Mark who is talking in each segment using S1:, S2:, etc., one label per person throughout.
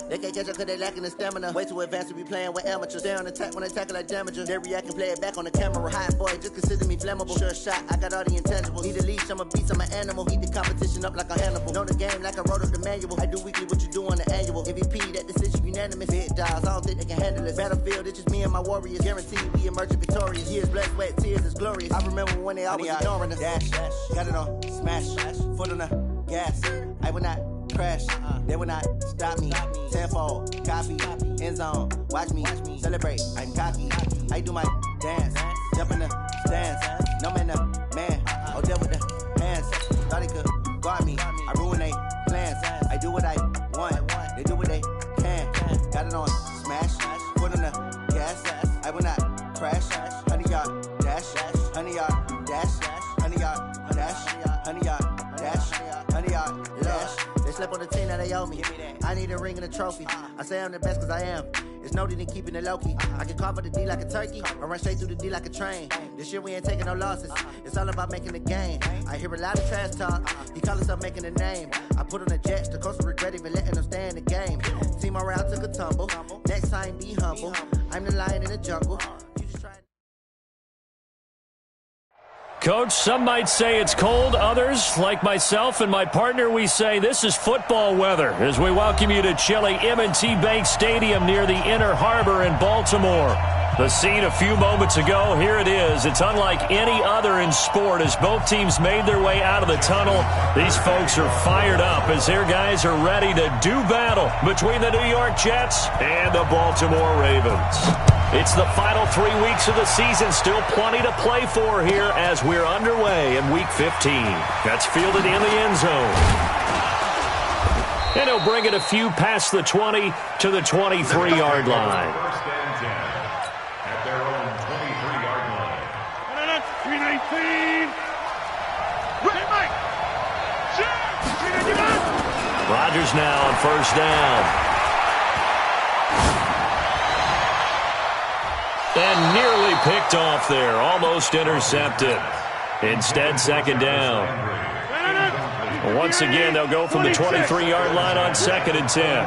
S1: They can't catch up cause they lacking the stamina. Way too advanced to be playing with amateurs. They on attack when they tackle like damagers. They react and play it back on the camera. Hot boy, just consider me flammable. Sure shot, I got all the intangibles. Need a leash, I'm a beast, I'm an animal. Eat the competition up like a Hannibal. Know the game like I wrote up the manual. I do weekly what you do on the annual. MVP, that decision unanimous. Big dogs, I don't think they can handle it. Battlefield, it's just me and my warriors. Guaranteed we emerging victorious. Years, blood, sweat, tears, is glorious. I remember when they always ignoring us. Dash, got it on, smash, foot on the gas. I will not crash, they will not stop me. Tenfold, copy, end zone, watch me celebrate. I'm cocky, I do my dance, jump in the stands. No man, man, oh there with the hands. Thought they could guard me, I ruin they plans. I do what I want, they do what they can. Got it on smash, foot on the gas. I will not crash, 100-yard dash, 100-yard dash, 100-yard dash, 100-yard dash, 100-yard dash. They slept on the team that they owe me. I need a ring and a trophy. I say I'm the best cause I am. It's noted in keeping it low-key. I can carve up the D like a turkey or run straight through the D like a train. This year we ain't taking no losses. It's all about making the game. I hear a lot of trash talk. He call himself making a name. I put on the Jets. The coach will regret even letting them stay in the game. Team morale took a tumble. Next time be humble. I'm the lion in the jungle.
S2: Coach, some might say it's cold. Others, like myself and my partner, we say this is football weather as we welcome you to chilly M&T Bank Stadium near the Inner Harbor in Baltimore. The scene a few moments ago, here it is. It's unlike any other in sport as both teams made their way out of the tunnel. These folks are fired up as their guys are ready to do battle between the New York Jets and the Baltimore Ravens. It's the final 3 weeks of the season. Still plenty to play for here as we're underway in Week 15. That's fielded in the end zone. And he'll bring it a few past the 20 to the 23-yard line.
S3: First and 10 at their own 23-yard line. 319.
S2: Rodgers now on first down. And nearly picked off there. Almost intercepted. Instead, second down. Once again, they'll go from the 23-yard line on second and 10.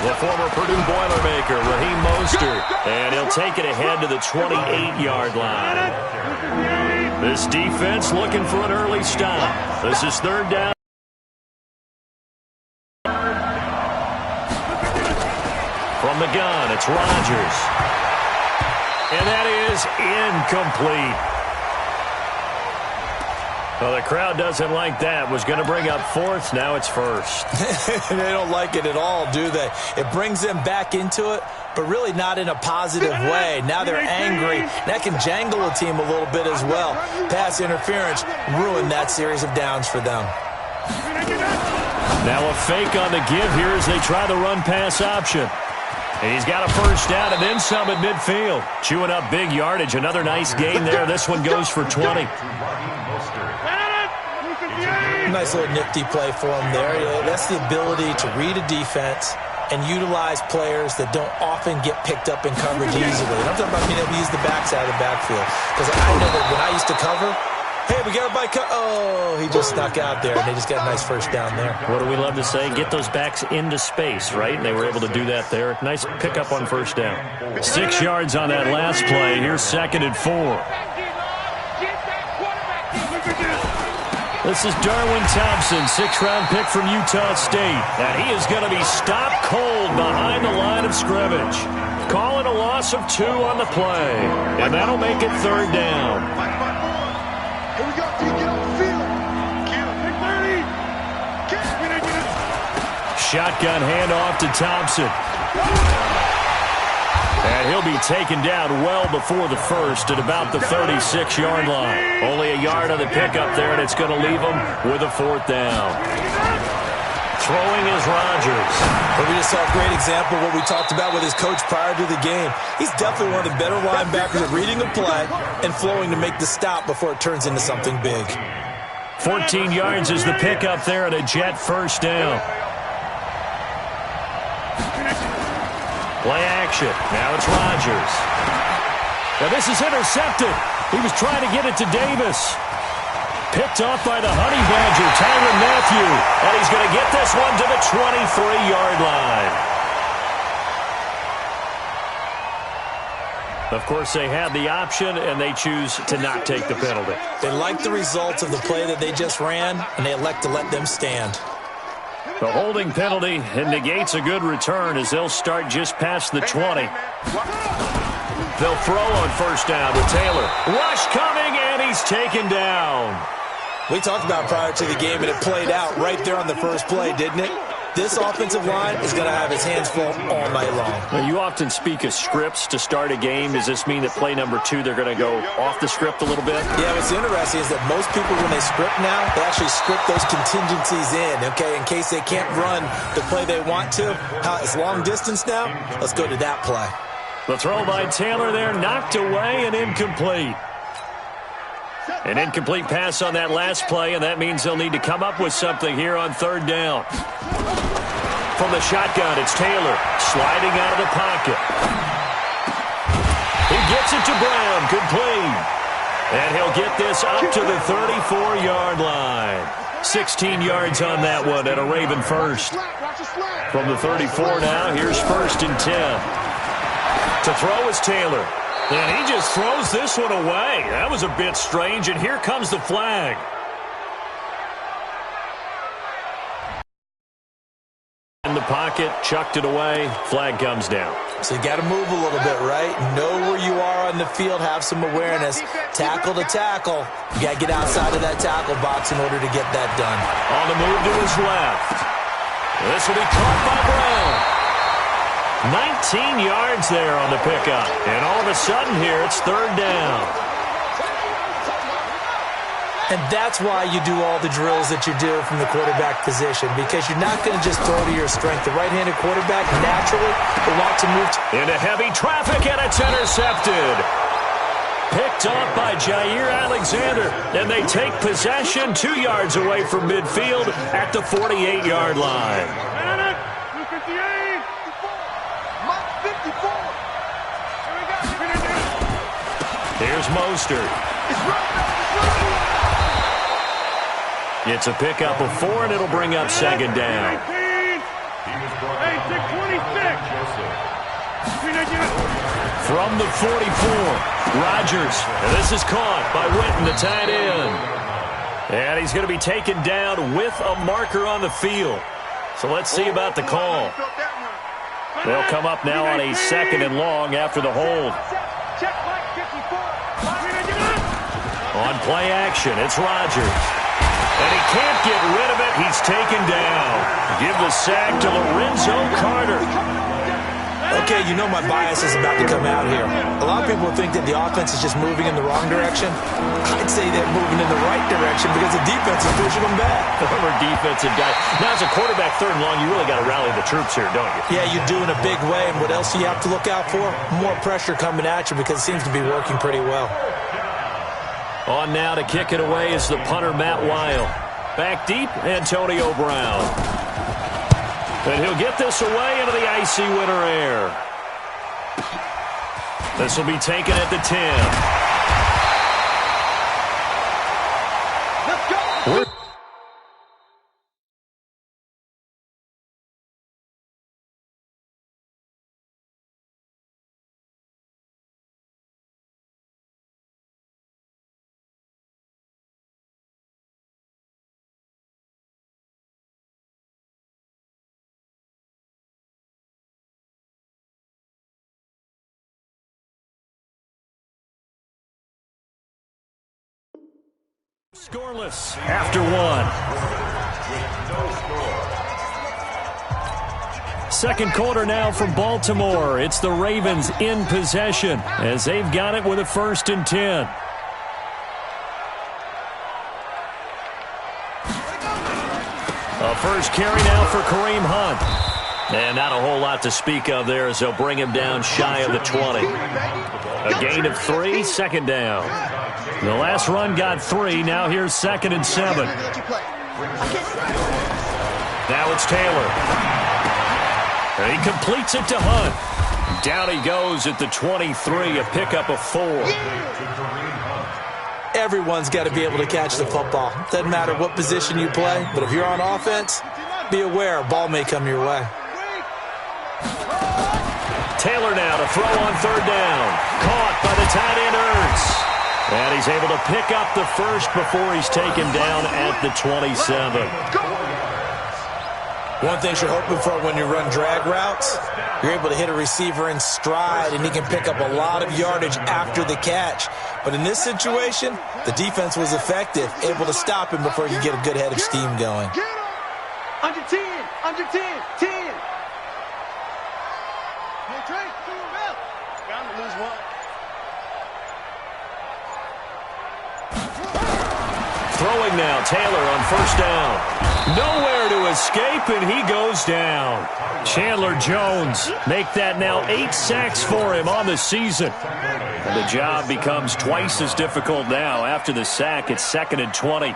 S2: The former Purdue Boilermaker, Raheem Mostert. And he'll take it ahead to the 28-yard line. This defense looking for an early stop. This is third down. From the gun, it's Rodgers. And that is incomplete. Well, the crowd doesn't like that. Was going to bring up fourth. Now it's first.
S4: They don't like it at all, do they? It brings them back into it, but really not in a positive way. Now they're angry. That can jangle a team a little bit as well. Pass interference ruined that series of downs for them.
S2: Now a fake on the give here as they try the run-pass option. And he's got a first down and then some at midfield. Chewing up big yardage. Another nice gain there. This one goes for 20.
S4: Nice little nifty play for him there. That's the ability to read a defense and utilize players that don't often get picked up in coverage easily. And I'm talking about being able to use the backside of the backfield. Because I know that when I used to cover, hey, we got a bike. Oh, he just snuck out there, and they just got a nice first down there.
S2: What do we love to say? Get those backs into space, right? And they were able to do that there. Nice pickup on first down. 6 yards on that last play. Here's second and 4. This is Darwin Thompson, 6th-round pick from Utah State. And he is going to be stopped cold behind the line of scrimmage. Calling a loss of 2 on the play. And that'll make it third down.
S5: Here we go, D. Get on the field.
S2: Shotgun handoff to Thompson. And he'll be taken down well before the first at about the 36-yard line. Only a yard on the pickup there, and it's going to leave him with a fourth down. Throwing is Rodgers.
S4: But we just saw a great example of what we talked about with his coach prior to the game. He's definitely one of the better linebackers at reading a play and flowing to make the stop before it turns into something big.
S2: 14 yards is the pickup there at a Jet first down. Play action. Now it's Rodgers. Now this is intercepted. He was trying to get it to Davis. Picked off by the Honey Badger, Tyrann Mathieu. And he's going to get this one to the 23-yard line. Of course, they had the option, and they choose to not take the penalty.
S4: They like the results of the play that they just ran, and they elect to let them stand.
S2: The holding penalty negates a good return as they'll start just past the 20. They'll throw on first down to Taylor. Rush coming, and he's taken down.
S4: We talked about prior to the game, and it played out right there on the first play, didn't it? This offensive line is going to have his hands full all night long.
S2: Well, you often speak of scripts to start a game. Does this mean that play number 2, they're going to go off the script a little bit?
S4: Yeah, what's interesting is that most people, when they script now, they actually script those contingencies in, okay, in case they can't run the play they want to. It's long distance now. Let's go to that play.
S2: The throw by Taylor there, knocked away and incomplete. An incomplete pass on that last play, and that means they'll need to come up with something here on third down. From the shotgun, it's Taylor sliding out of the pocket. He gets it to Brown, complete. And he'll get this up to the 34-yard line. 16 yards on that one and a Raven first. From the 34 now, here's first and 10. To throw is Taylor. And he just throws this one away. That was a bit strange, and here comes the flag. In the pocket, chucked it away, flag comes down.
S4: So you got to move a little bit, right? Know where you are on the field, have some awareness. Tackle to tackle. You got to get outside of that tackle box in order to get that done.
S2: On the move to his left. This will be caught by Brown. 19 yards there on the pickup. And all of a sudden here, it's third down.
S4: And that's why you do all the drills that you do from the quarterback position, because you're not going to just throw to your strength. The right-handed quarterback naturally will want to move
S2: into heavy traffic, and it's intercepted. Picked off by Jair Alexander, and they take possession 2 yards away from midfield at the 48-yard line. Here's Mostert. It's a pickup of 4, and it'll bring up second down. From the 44, Rodgers. And this is caught by Witten, the tight end. And he's going to be taken down with a marker on the field. So let's see about the call. They'll come up now on a second and long after the hold. On play action, it's Rodgers. And he can't get rid of it. He's taken down. Give the sack to Lorenzo Carter.
S4: Okay, you know my bias is about to come out here. A lot of people think that the offense is just moving in the wrong direction. I'd say they're moving in the right direction because the defense is pushing them back.
S2: Former defensive guy. Now, as a quarterback, third and long, you really got to rally the troops here, don't you?
S4: Yeah, you do in a big way. And what else do you have to look out for? More pressure coming at you because it seems to be working pretty well.
S2: On now to kick it away is the punter, Matt Weil. Back deep, Antonio Brown. And he'll get this away into the icy winter air. This will be taken at the 10. Let's go. Scoreless after one. Second quarter now from Baltimore. It's the Ravens in possession as they've got it with a 1st and 10. A first carry now for Kareem Hunt. And not a whole lot to speak of there as they'll bring him down shy of the 20. A gain of 3, second down. The last run got 3. Now here's 2nd and 7. Now it's Taylor. And he completes it to Hunt. Down he goes at the 23, a pickup of 4.
S4: Everyone's got to be able to catch the football. Doesn't matter what position you play, but if you're on offense, be aware a ball may come your way.
S2: Taylor now to throw on third down. Caught by the tight end, Ertz. And he's able to pick up the first before he's taken down at the 27.
S4: One thing you're hoping for when you run drag routes, you're able to hit a receiver in stride, and he can pick up a lot of yardage after the catch. But in this situation, the defense was effective, able to stop him before you get a good head of steam going.
S5: Under 10, under 10, 10. Hey, Trey, bound to lose one.
S2: Throwing now, Taylor on first down. Nowhere to escape, and he goes down. Chandler Jones make that now 8 sacks for him on the season. And the job becomes twice as difficult now. After the sack, it's 2nd and 20.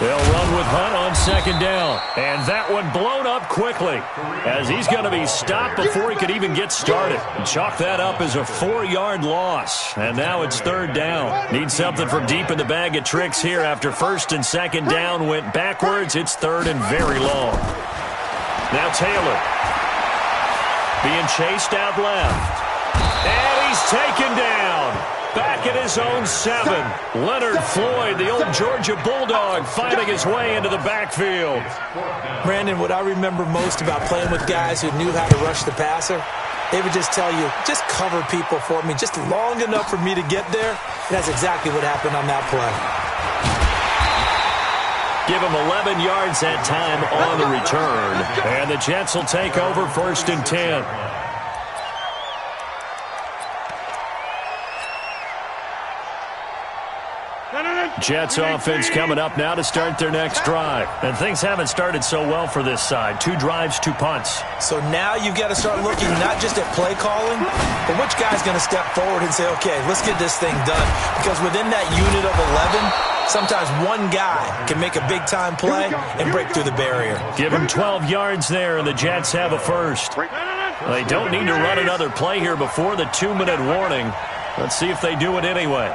S2: They'll run with Hunt on 2nd down. And that one blown up quickly as he's going to be stopped before he could even get started. Chalk that up as a 4-yard loss. And now it's 3rd down. Need something from deep in the bag of tricks here after 1st and 2nd down went backwards. It's 3rd and very long. Now Taylor being chased out left. And he's taken down. Back at his own 7. Leonard Floyd, the old Georgia Bulldog, finding his way into the backfield.
S4: Brandon, what I remember most about playing with guys who knew how to rush the passer, they would just tell you, just cover people for me, just long enough for me to get there. And that's exactly what happened on that play.
S2: Give him 11 yards that time on the return. And the Jets will take over 1st and 10. Jets offense coming up now to start their next drive. And things haven't started so well for this side. 2 drives, 2 punts.
S4: So now you've got to start looking not just at play calling, but which guy's going to step forward and say, okay, let's get this thing done. Because within that unit of 11, sometimes one guy can make a big-time play and break through the barrier.
S2: Give him 12 yards there, and the Jets have a first. They don't need to run another play here before the 2-minute warning. Let's see if they do it anyway.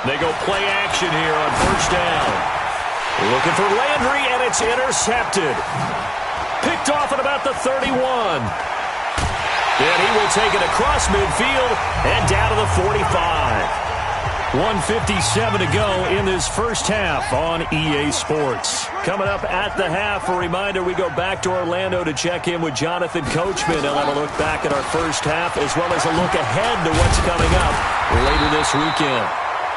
S2: They go play action here on 1st down. Looking for Landry, and it's intercepted. Picked off at about the 31. And he will take it across midfield and down to the 45. 1:57 to go in this first half on EA Sports. Coming up at the half, a reminder, we go back to Orlando to check in with Jonathan Coachman. He'll have a look back at our first half as well as a look ahead to what's coming up later this weekend.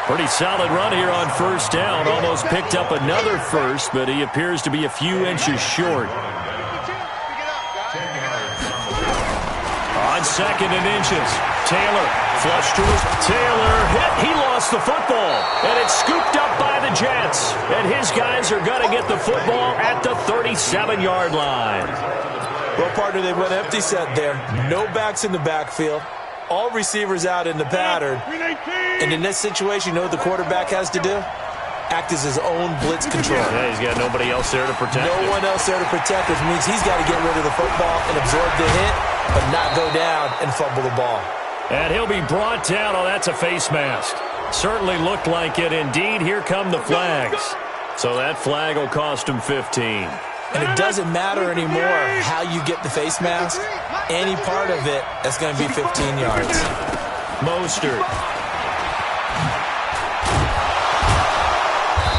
S2: Pretty solid run here on 1st down. Almost picked up another first, but he appears to be a few inches short. On 2nd and inches, Taylor flushed to his Taylor hit. He lost the football, and it's scooped up by the Jets. And his guys are going to get the football at the 37-yard line.
S4: Well, partner, they went empty set there. No backs in the backfield. All receivers out in the pattern. And in this situation, you know what the quarterback has to do? Act as his own blitz control.
S2: Yeah, he's got nobody else there to protect him.
S4: No one else there to protect, which means he's got to get rid of the football and absorb the hit, but not go down and fumble the ball.
S2: And he'll be brought down. Oh, that's a face mask. Certainly looked like it. Indeed, here come the flags. So that flag will cost him 15.
S4: And it doesn't matter anymore how you get the face mask. Any part of it, that's going to be 15 yards.
S2: Mostert.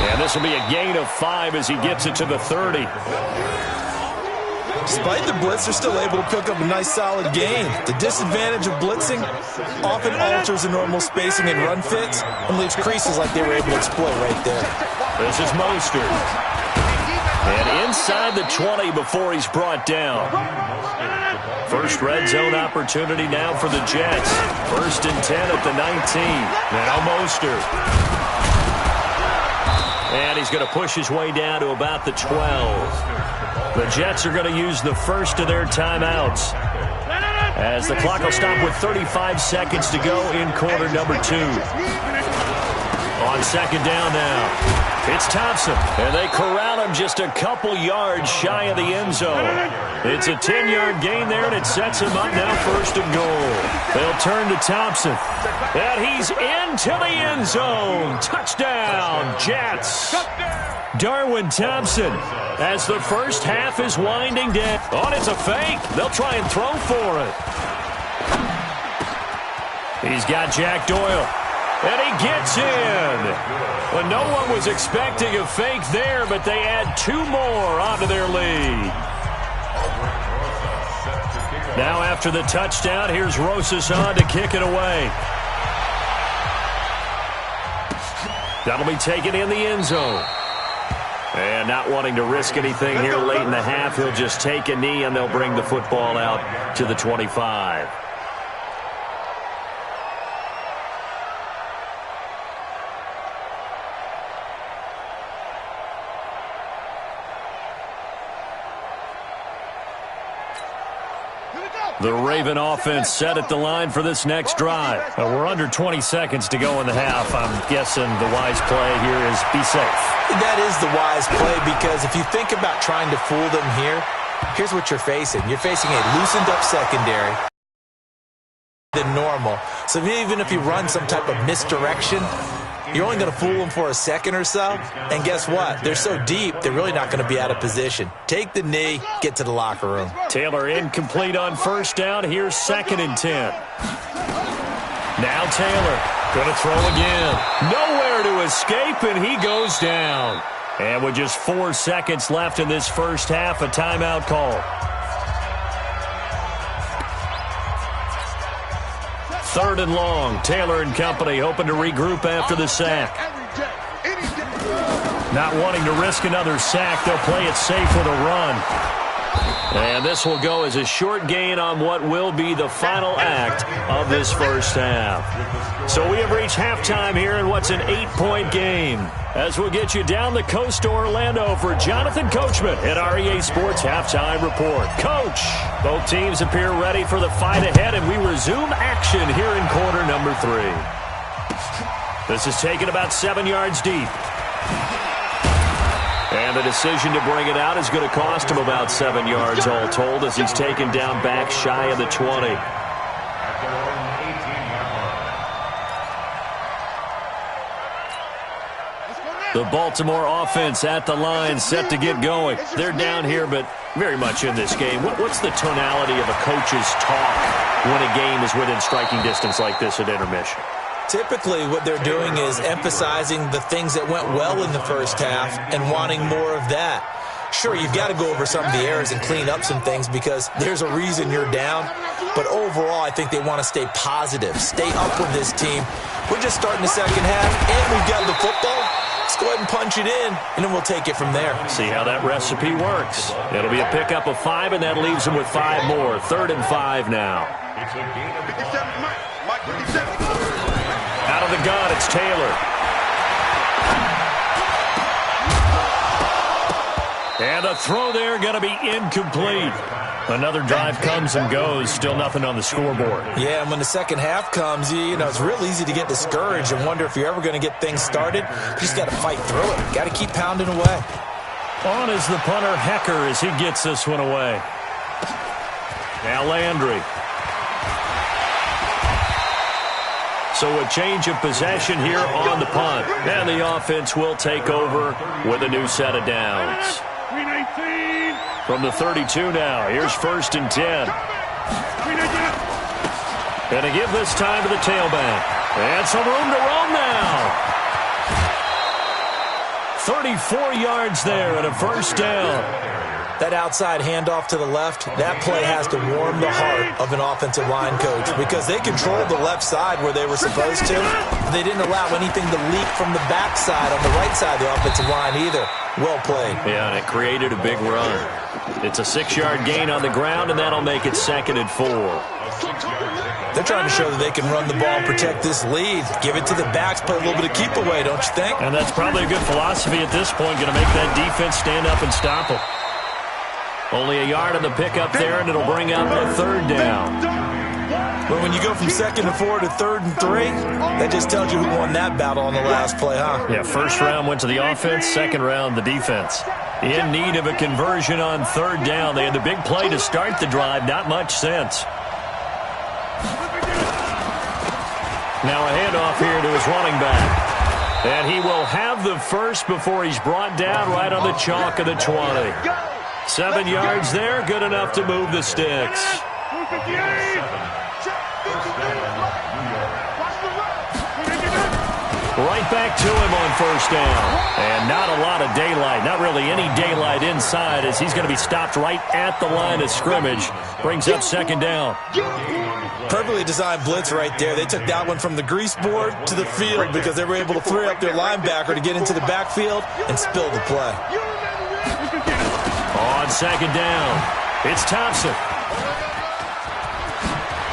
S2: And this will be a gain of 5 as he gets it to the 30.
S4: Despite the blitz, they're still able to pick up a nice solid gain. The disadvantage of blitzing often alters the normal spacing and run fits and leaves creases like they were able to exploit right there.
S2: This is Mostert. And inside the 20 before he's brought down. First red zone opportunity now for the Jets. 1st and 10 at the 19. Now Mostert. And he's going to push his way down to about the 12. The Jets are going to use the first of their timeouts as the clock will stop with 35 seconds to go in quarter number 2. On second down now. It's Thompson, and they corral him just a couple yards shy of the end zone. It's a 10-yard gain there, and it sets him up now first and goal. They'll turn to Thompson, and he's into the end zone. Touchdown, Jets. Darwin Thompson, as the first half is winding down. Oh, it's a fake. They'll try and throw for it. He's got Jack Doyle. And he gets in. Well, no one was expecting a fake there, but they add 2 more onto their lead. Now after the touchdown, here's Rosas on to kick it away. That'll be taken in the end zone. And not wanting to risk anything here late in the half, he'll just take a knee, and they'll bring the football out to the 25. The Raven offense set at the line for this next drive. We're under 20 seconds to go in the half. I'm guessing the wise play here is be safe.
S4: That is the wise play, because if you think about trying to fool them here, here's what you're facing. You're facing a loosened up secondary than normal. So even if you run some type of misdirection, you're only going to fool them for a second or so. And guess what? They're so deep, they're really not going to be out of position. Take the knee, get to the locker room.
S2: Taylor incomplete on first down. Here's 2nd and 10. Now Taylor going to throw again. Nowhere to escape, and he goes down. And with just 4 seconds left in this first half, a timeout call. 3rd and long. Taylor and company hoping to regroup after the sack. Not wanting to risk another sack, they'll play it safe with a run. And this will go as a short gain on what will be the final act of this first half. So we have reached halftime here in what's an 8-point game. As we'll get you down the coast to Orlando for Jonathan Coachman at REA Sports Halftime Report. Coach, both teams appear ready for the fight ahead, and we resume action here in quarter number 3. This is taken about 7 yards deep. And the decision to bring it out is going to cost him about 7 yards all told, as he's taken down back shy of the 20. The Baltimore offense at the line, set to get going. They're down here, but very much in this game. What's the tonality of a coach's talk when a game is within striking distance like this at intermission?
S4: Typically, what they're doing is emphasizing the things that went well in the first half and wanting more of that. Sure, you've got to go over some of the errors and clean up some things because there's a reason you're down. But overall, I think they want to stay positive, stay up with this team. We're just starting the second half, and we've got the football. Let's go ahead and punch it in, and then we'll take it from there.
S2: See how that recipe works. It'll be a pickup of 5, and that leaves them with 5 more. 3rd and 5 now. Out of the gun, it's Taylor. And the throw there going to be incomplete. Another drive comes and goes. Still nothing on the scoreboard.
S4: Yeah, and when the second half comes, you know, it's real easy to get discouraged and wonder if you're ever going to get things started. You just got to fight through it. Got to keep pounding away.
S2: On is the punter, Hecker, as he gets this one away. Now Landry. So a change of possession here on the punt. And the offense will take over with a new set of downs. From the 32 now, here's 1st and 10. And to give this time to the tailback. And some room to roam now. 34 yards there and a first down.
S4: That outside handoff to the left, that play has to warm the heart of an offensive line coach because they controlled the left side where they were supposed to. They didn't allow anything to leak from the backside on the right side of the offensive line either. Well played.
S2: Yeah, and it created a big run. It's a 6-yard gain on the ground, and that'll make it 2nd and 4.
S4: They're trying to show that they can run the ball and protect this lead. Give it to the backs, play a little bit of keep away, don't you think?
S2: And that's probably a good philosophy at this point, going to make that defense stand up and stop them. Only a yard on the pickup there, and it'll bring up a 3rd down.
S4: But when you go from 2nd and 4 to 3rd and 3, that just tells you who won that battle on the last play, huh?
S2: Yeah, first round went to the offense, second round the defense. In need of a conversion on 3rd down. They had the big play to start the drive, not much sense. Now a handoff here to his running back. And he will have the first before he's brought down right on the chalk of the 20. 7 yards there, good enough to move the sticks. Right back to him on 1st down. And not a lot of daylight, not really any daylight inside as he's going to be stopped right at the line of scrimmage. Brings up 2nd down.
S4: Perfectly designed blitz right there. They took that one from the grease board to the field because they were able to free up their linebacker to get into the backfield and spill the play.
S2: On 2nd down, it's Thompson.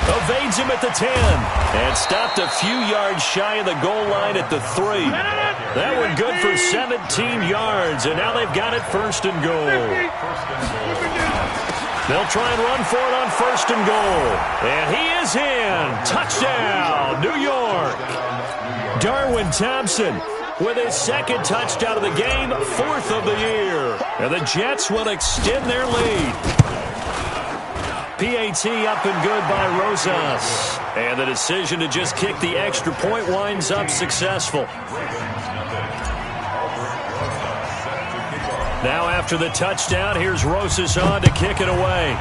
S2: Evades him at the 10 and stopped a few yards shy of the goal line at the 3. That one good for 17 yards, and now they've got it 1st and goal. They'll try and run for it on 1st and goal. And he is in. Touchdown, New York. Darwin Thompson with his 2nd touchdown of the game, 4th of the year. And the Jets will extend their lead. PAT up and good by Rosas. And the decision to just kick the extra point winds up successful. Now after the touchdown, here's Rosas on to kick it away.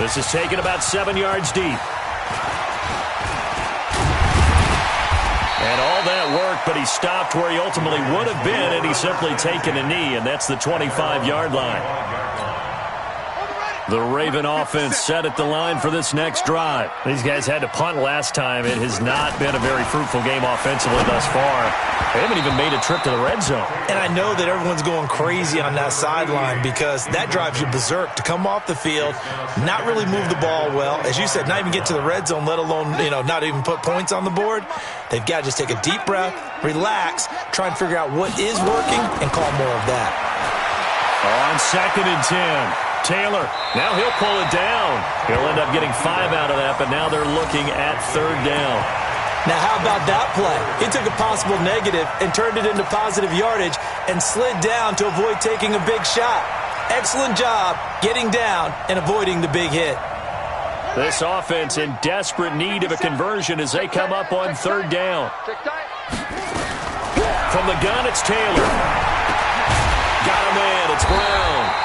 S2: This is taken about 7 yards deep. And all that work, but he stopped where he ultimately would have been, and he's simply taken a knee, and that's the 25-yard line. The Raven offense set at the line for this next drive. These guys had to punt last time. It has not been a very fruitful game offensively thus far. They haven't even made a trip to the red zone.
S4: And I know that everyone's going crazy on that sideline because that drives you berserk to come off the field, not really move the ball well. As you said, not even get to the red zone, let alone, not even put points on the board. They've got to just take a deep breath, relax, try and figure out what is working, and call more of that.
S2: On 2nd and 10. Taylor, now he'll pull it down. He'll end up getting 5 out of that, but now they're looking at 3rd down.
S4: Now how about that play? He took a possible negative and turned it into positive yardage and slid down to avoid taking a big shot. Excellent job getting down and avoiding the big hit.
S2: This offense in desperate need of a conversion as they come up on 3rd down. From the gun, it's Taylor. Got a man, it's Brown.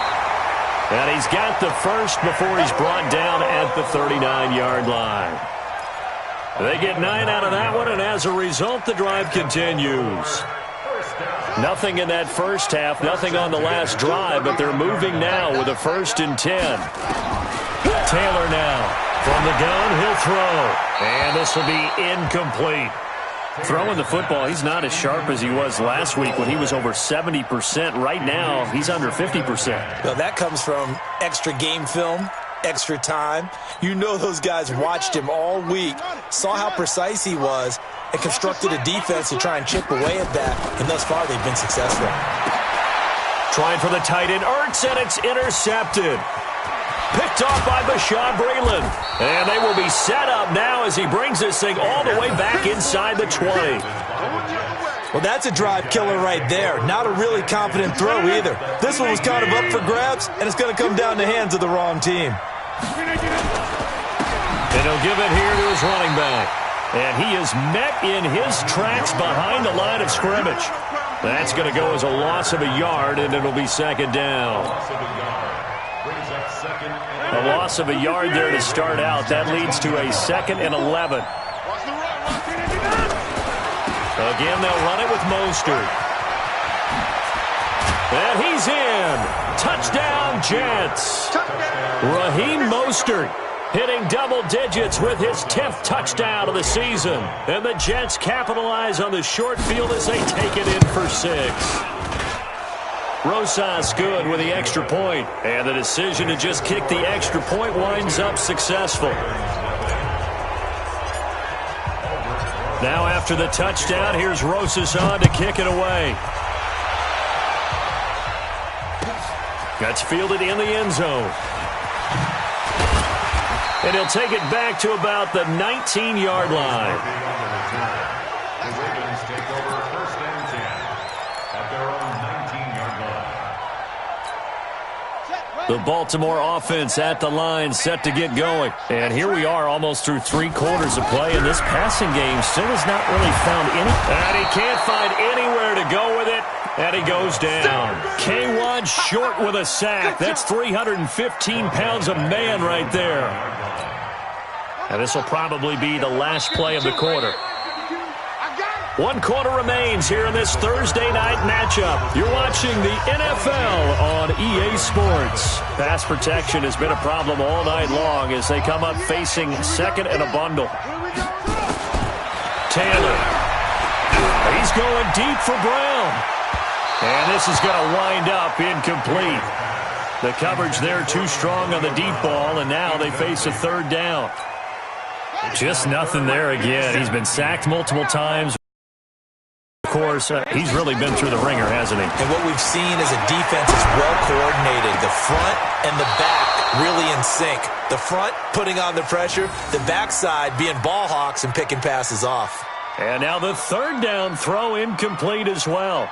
S2: And he's got the first before he's brought down at the 39-yard line. They get 9 out of that one, and as a result, the drive continues. Nothing in that first half, nothing on the last drive, but they're moving now with a 1st and 10. Taylor now. From the gun, he'll throw. And this will be incomplete. Throwing the football, he's not as sharp as he was last week when he was over 70%. Right now, he's under 50%.
S4: Well, that comes from extra game film, extra time. You know those guys watched him all week, saw how precise he was, and constructed a defense to try and chip away at that. And thus far, they've been successful.
S2: Trying for the tight end, Ertz, and it's intercepted. Picked off by Bashaud Breeland. And they will be set up now as he brings this thing all the way back inside the 20.
S4: Well, that's a drive killer right there. Not a really confident throw either. This one was kind of up for grabs, and it's going to come down the hands of the wrong team.
S2: And he'll give it here to his running back. And he is met in his tracks behind the line of scrimmage. That's going to go as a loss of a yard, and it'll be 2nd down. A loss of a yard there to start out. That leads to a 2nd and 11. Again, they'll run it with Mostert. And he's in. Touchdown, Jets. Raheem Mostert hitting double digits with his 10th touchdown of the season. And the Jets capitalize on the short field as they take it in for 6. Rosas good with the extra point, and the decision to just kick the extra point winds up successful. Now after the touchdown, here's Rosas on to kick it away. That's fielded in the end zone. And he'll take it back to about the 19-yard line.
S3: The Ravens take over 1st and 10 at their own 19-yard line.
S2: The Baltimore offense at the line, set to get going. And here we are almost through 3 quarters of play, and this passing game still has not really found any. And he can't find anywhere to go with it, and he goes down. K1 short with a sack. That's 315 pounds of man right there. And this will probably be the last play of the quarter. 1 quarter remains here in this Thursday night matchup. You're watching the NFL on EA Sports. Pass protection has been a problem all night long as they come up facing second and a bundle. Taylor. He's going deep for Brown. And this is going to wind up incomplete. The coverage there too strong on the deep ball, and now they face a 3rd down. Just nothing there again. He's been sacked multiple times. Of course, he's really been through the ringer, hasn't he?
S4: And what we've seen is a defense is well coordinated. The front and the back really in sync. The front putting on the pressure, the backside being ball hawks and picking passes off.
S2: And now the 3rd down throw incomplete as well.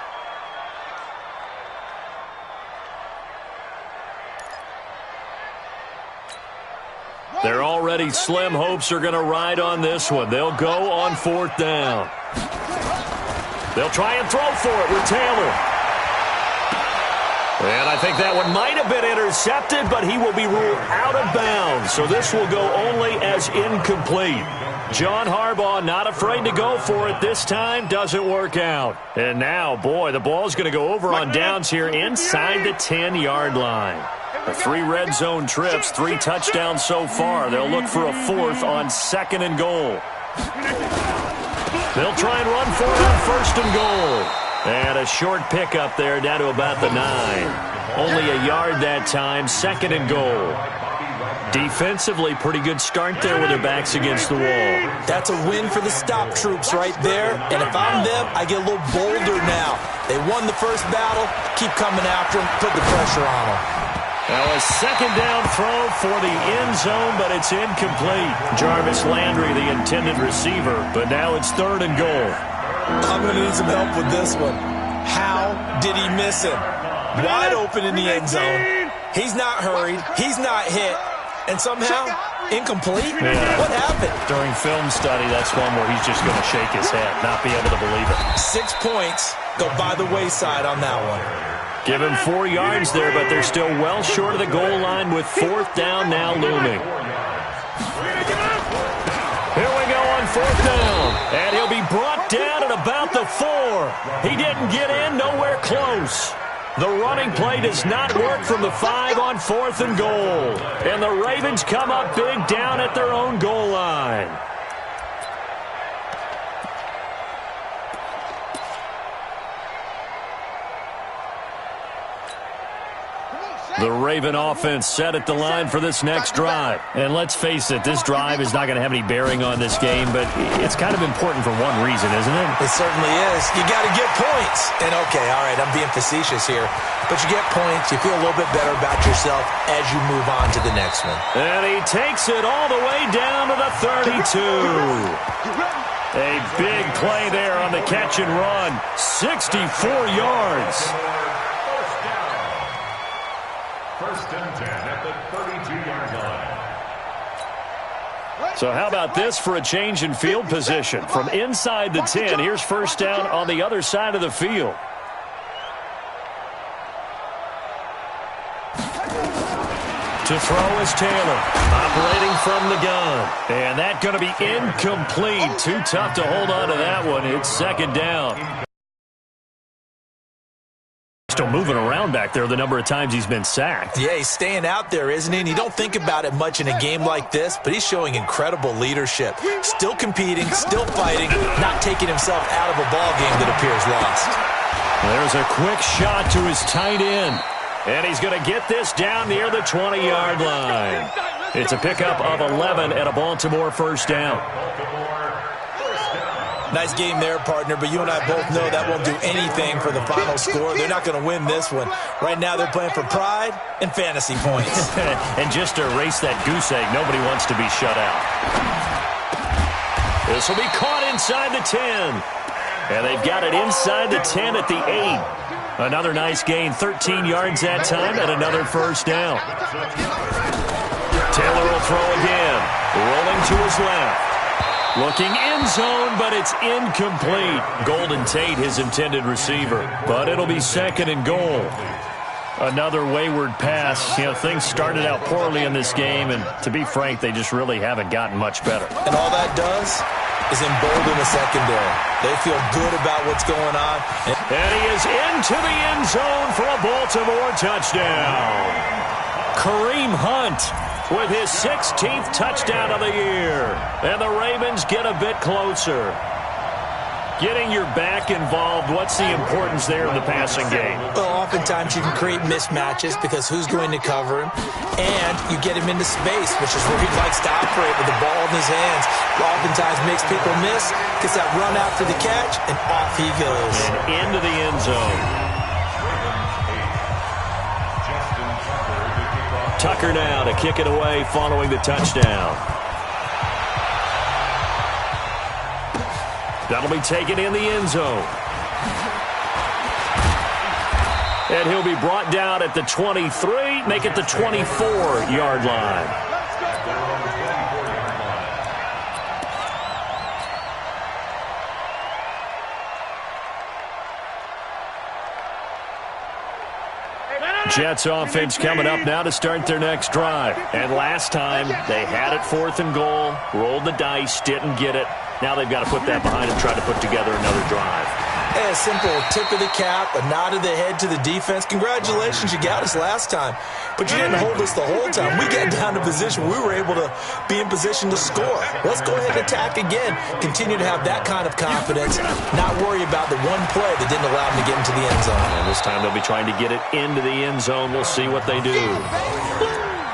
S2: Their already slim hopes are going to ride on this one. They'll go on 4th down. They'll try and throw for it with Taylor. And I think that one might have been intercepted, but he will be ruled out of bounds. So this will go only as incomplete. John Harbaugh not afraid to go for it this time. Doesn't work out. And now, boy, the ball's going to go over on downs here inside the 10-yard line. The 3 red zone trips, 3 touchdowns so far. They'll look for a 4th on 2nd and goal. They'll try and run for it on 1st and goal. And a short pickup there down to about the 9. Only a yard that time, 2nd and goal. Defensively, pretty good start there with their backs against the wall.
S4: That's a win for the stop troops right there. And if I'm them, I get a little bolder now. They won the first battle. Keep coming after them. Put the pressure on them.
S2: Now a 2nd down throw for the end zone, but it's incomplete. Jarvis Landry, the intended receiver, but now it's 3rd and goal.
S4: I'm going to need some help with this one. How did he miss him? Wide open in the end zone. He's not hurried. He's not hit. And somehow, incomplete?
S2: Yeah.
S4: What happened?
S2: During film study, that's one where he's just going to shake his head, not be able to believe it.
S4: 6 points go by the wayside on that one.
S2: Give him 4 yards there, but they're still well short of the goal line with 4th down now looming. Here we go on 4th down. And he'll be brought down at about the 4. He didn't get in, nowhere close. The running play does not work from the 5 on 4th and goal. And the Ravens come up big down at their own goal line. The Raven offense set at the line for this next drive. And let's face it, this drive is not going to have any bearing on this game, but it's kind of important for one reason, isn't it?
S4: It certainly is. You got to get points. And okay, all right, I'm being facetious here, but you get points, you feel a little bit better about yourself as you move on to the next one.
S2: And he takes it all the way down to the 32. A big play there on the catch and run. 64 yards.
S3: First and 10 at the 32-yard line.
S2: So how about this for a change in field position? From inside the 10, here's 1st down on the other side of the field. To throw is Taylor, operating from the gun. And that's going to be incomplete. Too tough to hold on to that one. It's 2nd down. Still moving around back there the number of times he's been sacked.
S4: Yeah, he's staying out there, isn't he? And you don't think about it much in a game like this, but he's showing incredible leadership. Still competing, still fighting, not taking himself out of a ball game that appears lost.
S2: There's a quick shot to his tight end. And he's going to get this down near the 20-yard line. It's a pickup of 11 and a Baltimore 1st down.
S4: Nice game there, partner, but you and I both know that won't do anything for the final score. They're not going to win this one. Right now they're playing for pride and fantasy points.
S2: And just to erase that goose egg, nobody wants to be shut out. This will be caught inside the 10. And they've got it inside the 10 at the 8. Another nice gain, 13 yards that time, and another first down. Taylor will throw again, rolling to his left. Looking end zone, but it's incomplete. Golden Tate, his intended receiver. But it'll be second and goal. Another wayward pass. You know, things started out poorly in this game, and to be frank, they just really haven't gotten much better.
S4: And all that does is embolden the secondary. They feel good about what's going on.
S2: And he is into the end zone for a Baltimore touchdown. Kareem Hunt with his 16th touchdown of the year. And the Ravens get a bit closer. Getting your back involved, what's the importance there in the passing game?
S4: Well, oftentimes you can create mismatches because who's going to cover him? And you get him into space, which is where he likes to operate with the ball in his hands. Oftentimes makes people miss, gets that run after the catch, and off he goes.
S2: And into the end zone. Tucker now to kick it away following the touchdown. That'll be taken in the end zone. And he'll be brought down at the 23, make it the 24-yard line. Jets offense coming up now to start their next drive. And last time, they had it 4th and goal, rolled the dice, didn't get it. Now they've got to put that behind and try to put together another drive.
S4: A simple tip of the cap, a nod of the head to the defense. Congratulations, you got us last time. But you didn't hold us the whole time. We got down to position. We were able to be in position to score. Let's go ahead and attack again. Continue to have that kind of confidence. Not worry about the one play that didn't allow them to get into the end zone.
S2: And this time they'll be trying to get it into the end zone. We'll see what they do.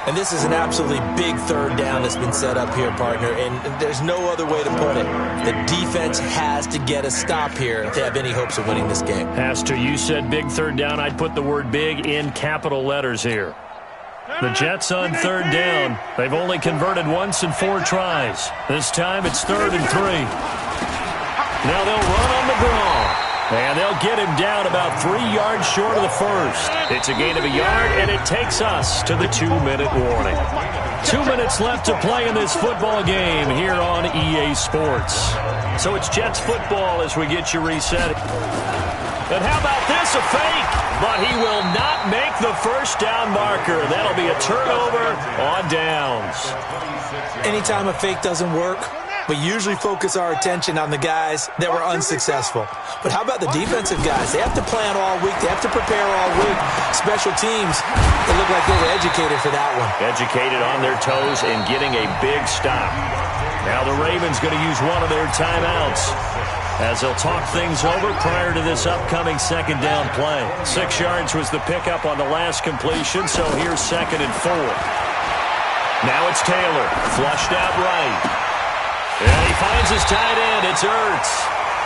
S4: And this is an absolutely big third down that's been set up here, partner, and there's no other way to put it. The defense has to get a stop here if they have any hopes of winning this game.
S2: Pastor, you said big third down. I'd put the word big in capital letters here. The Jets on third down. They've only converted once in 4 tries. This time it's 3rd and 3. Now they'll run on the draw. And they'll get him down about 3 yards short of the first. It's a gain of a yard, and it takes us to the 2-minute warning. 2 minutes left to play in this football game here on EA Sports. So it's Jets football as we get you reset. And how about this, a fake? But he will not make the first down marker. That'll be a turnover on downs.
S4: Anytime a fake doesn't work, we usually focus our attention on the guys that were unsuccessful. But how about the defensive guys? They have to plan all week. They have to prepare all week. Special teams, they look like they were educated for that one.
S2: Educated on their toes and getting a big stop. Now the Ravens going to use one of their timeouts as they'll talk things over prior to this upcoming second down play. 6 yards was the pickup on the last completion, so here's 2nd and 4. Now it's Taylor, flushed out right. And he finds his tight end. It's Ertz.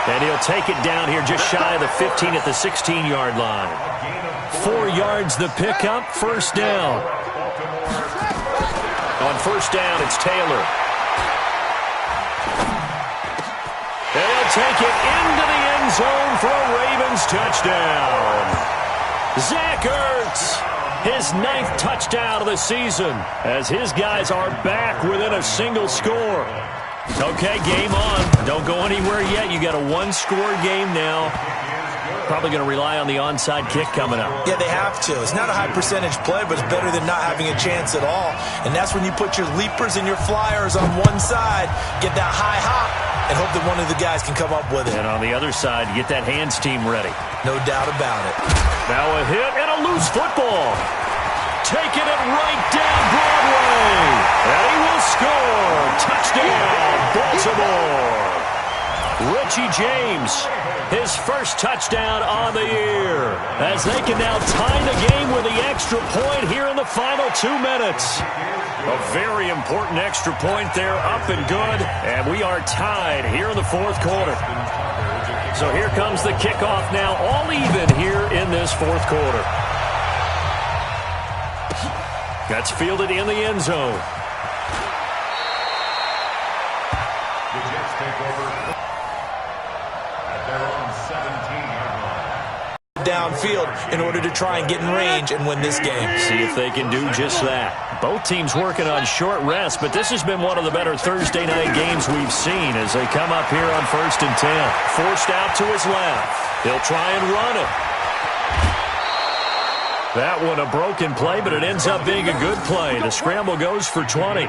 S2: And he'll take it down here just shy of the 15 at the 16-yard line. 4 yards the pickup, first down. On first down, it's Taylor. And he'll take it into the end zone for a Ravens touchdown. Zach Ertz, his 9th touchdown of the season, as his guys are back within a single score. Okay, game on. Don't go anywhere yet. You got a 1-score game now. Probably going to rely on the onside kick coming up.
S4: Yeah, they have to. It's not a high percentage play, but it's better than not having a chance at all. And that's when you put your leapers and your flyers on one side, get that high hop, and hope that one of the guys can come up with it.
S2: And on the other side, get that hands team ready.
S4: No doubt about it.
S2: Now a hit and a loose football. Taking it right down Broadway. And he will score. Touchdown, Baltimore. Richie James, his first touchdown on the year, as they can now tie the game with the extra point here in the final 2 minutes. A very important extra point there, up and good, and we are tied here in the fourth quarter. So here comes the kickoff now, all even here in this fourth quarter. That's fielded in the end zone.
S3: The Jets take over at their own 17-yard line.
S4: Downfield in order to try and get in range and win this game.
S2: See if they can do just that. Both teams working on short rest, but this has been one of the better Thursday night games we've seen as they come up here on 1st and 10. Forced out to his left. He'll try and run it. That one a broken play, but it ends up being a good play. The scramble goes for 20.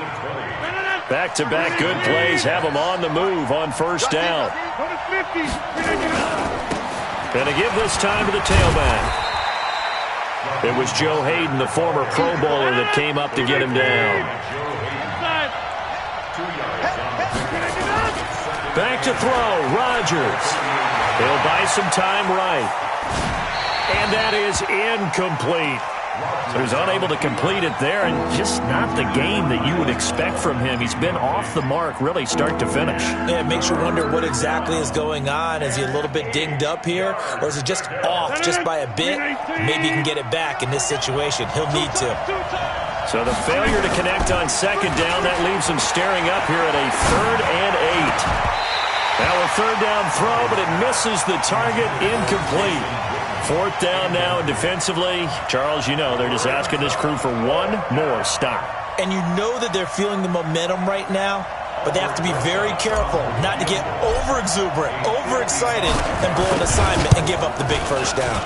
S2: Back-to-back good plays have them on the move on first down. Going to give this time to the tailback. It was Joe Hayden, the former Pro Bowler, that came up to get him down. Back to throw, Rodgers. He'll buy some time right. And that is incomplete. So he's unable to complete it there, and just not the game that you would expect from him. He's been off the mark, really, start to finish.
S4: Yeah, it makes you wonder what exactly is going on. Is he a little bit dinged up here, or is he just off just by a bit? Maybe he can get it back in this situation. He'll need to.
S2: So the failure to connect on second down, that leaves him staring up here at a 3rd and 8. Now a third down throw, but it misses the target, incomplete. 4th down now, and defensively, Charles, you know, they're just asking this crew for one more stop.
S4: And you know that they're feeling the momentum right now, but they have to be very careful not to get over-exuberant, overexcited, and blow an assignment and give up the big first down.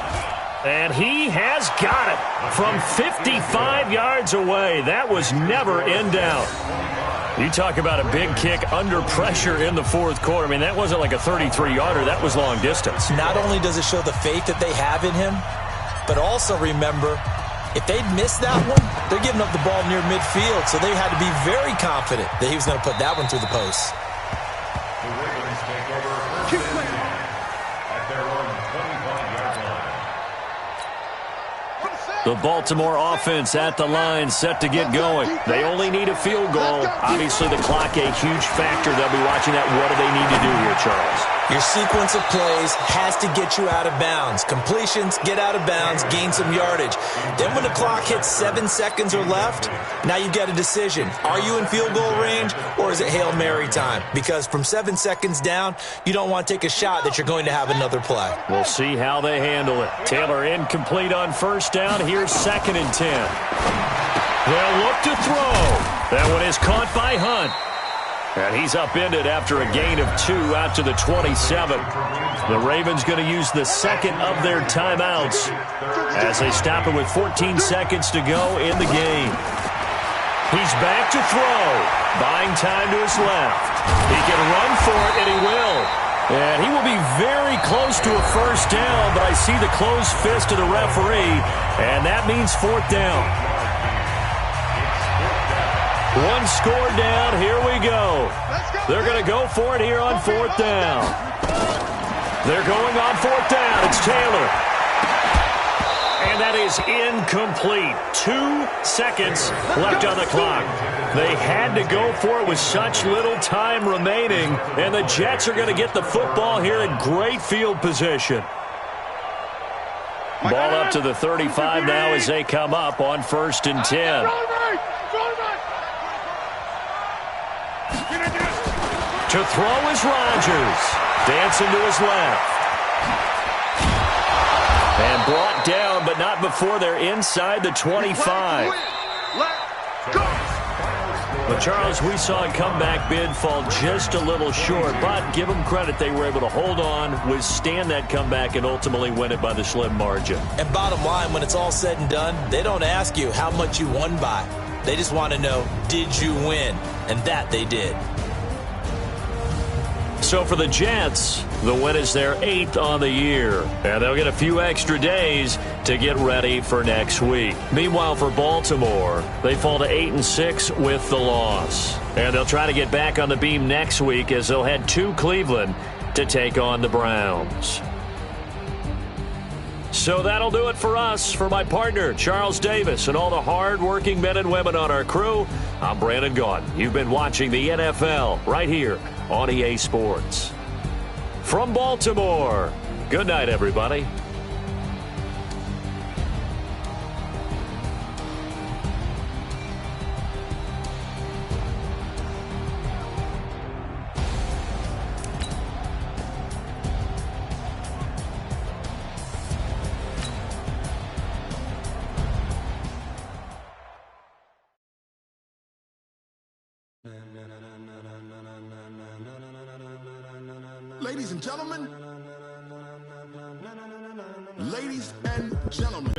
S2: And he has got it from 55 yards away. That was never in doubt. You talk about a big kick under pressure in the fourth quarter. I mean, that wasn't like a 33-yarder. That was long distance.
S4: Not only does it show the faith that they have in him, but also remember, if they'd missed that one, they're giving up the ball near midfield, so they had to be very confident that he was going to put that one through the post.
S3: The Ravens take over at their own 25-yard line.
S2: The Baltimore offense at the line, set to get going. They only need a field goal. Obviously, the clock a huge factor. They'll be watching that. What do they need to do here, Charles?
S4: Your sequence of plays has to get you out of bounds. Completions, get out of bounds, gain some yardage. Then when the clock hits 7 seconds or left, now you've got a decision. Are you in field goal range, or is it Hail Mary time? Because from 7 seconds down, you don't want to take a shot that you're going to have another play.
S2: We'll see how they handle it. Taylor incomplete on first down. Here's 2nd and 10. They'll look to throw. That one is caught by Hunt. And he's upended after a gain of 2 out to the 27. The Ravens going to use the second of their timeouts as they stop it with 14 seconds to go in the game. He's back to throw, buying time to his left. He can run for it, and he will. And he will be very close to a first down, but I see the closed fist of the referee, and that means 4th down. One score down, here we go. They're going to go for it here on 4th down. They're going on 4th down. It's Taylor. And that is incomplete. 2 seconds left on the clock. They had to go for it with such little time remaining, and the Jets are going to get the football here in great field position. Ball up to the 35 now as they come up on 1st and 10. To throw is Rodgers. Dancing to his left. And brought down, but not before they're inside the 25. But, Charles, we saw a comeback bid fall just a little short, but give them credit, they were able to hold on, withstand that comeback, and ultimately win it by the slim margin.
S4: And bottom line, when it's all said and done, they don't ask you how much you won by. They just want to know, did you win? And that they did.
S2: So for the Jets, the win is their 8th on the year. And they'll get a few extra days to get ready for next week. Meanwhile, for Baltimore, they fall to 8-6 with the loss. And they'll try to get back on the beam next week as they'll head to Cleveland to take on the Browns. So that'll do it for us. For my partner, Charles Davis, and all the hard-working men and women on our crew, I'm Brandon Gaudin. You've been watching the NFL right here on EA Sports. From Baltimore, good night, everybody.
S6: Ladies and gentlemen. Ladies and gentlemen.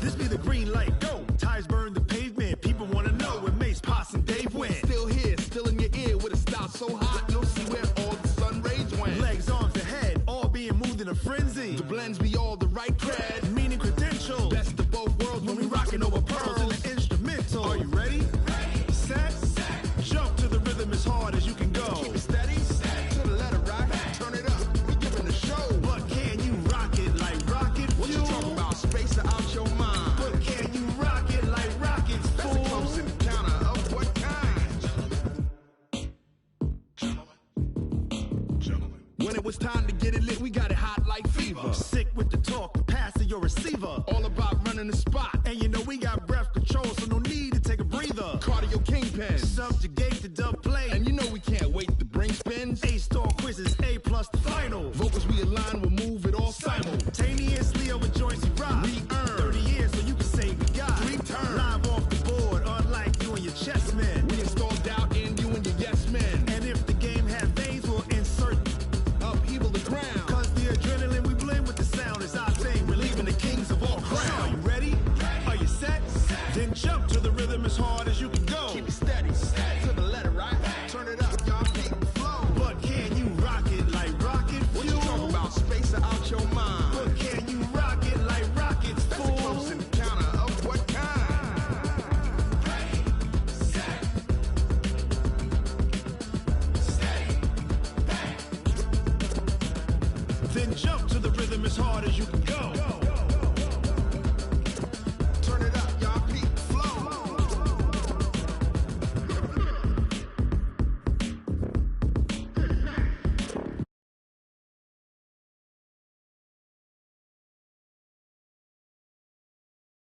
S7: This be the green light, go. Tires burn the pavement. People want to know where Mace, Potts, and Dave went.
S6: Still here, still in your ear with a style so hot, no see where all the sun rays went.
S7: Legs, arms, and head, all being moved in a frenzy.
S6: The blends be all the right cred,
S7: Meaning credentials.
S6: best of both worlds when we rockin' over pearls.
S7: in the instrumental. Are you ready? Set. Jump to the rhythm as hard as you can go.
S6: Keep it steady, to the letter right, turn it up, we giving the show.
S7: But can you rock it like rocket
S6: What you
S7: fuel?
S6: talking about, space or out your mind?
S7: But can you rock it like rockets,
S6: That's a close
S7: fool?
S6: encounter of what kind? Gentlemen. When it was time to get it lit, we got it hot like fever.
S7: Sick with the talk, the pass to your receiver.
S6: All about running the spot.
S7: And you know we got breath control, so no need to take a breather.
S6: Cardio kingpin.
S7: Subjugate the dub play.
S6: And you know we can't wait to bring spins.
S7: A-star quizzes, A+ the final.
S6: Vocals we align, we'll move it all
S7: Simultaneously over joints we rock.
S6: We earn
S7: 30 years so you can say we got
S6: 3 turns.
S7: Live off the board, unlike you and your chess men.
S6: We install doubt in you and your yes men.
S7: And if the game had veins, we'll insert
S6: Upheaval the ground.
S7: Cause the adrenaline we blend with the sound is our thing. Relieving the kings of all crowns. Are you ready? Are you set? Then jump to the rhythm as hard as you can go.
S6: Keep it steady, to the letter right. Turn it up, y'all keep the flow.
S7: But can you rock it like rocket
S6: What you
S7: fuel?
S6: talking about, space or out your mind?
S7: But can you rock it like rockets,
S6: That's a
S7: fool?
S6: close encounter of what kind?
S7: Then jump to the rhythm as hard as you can go.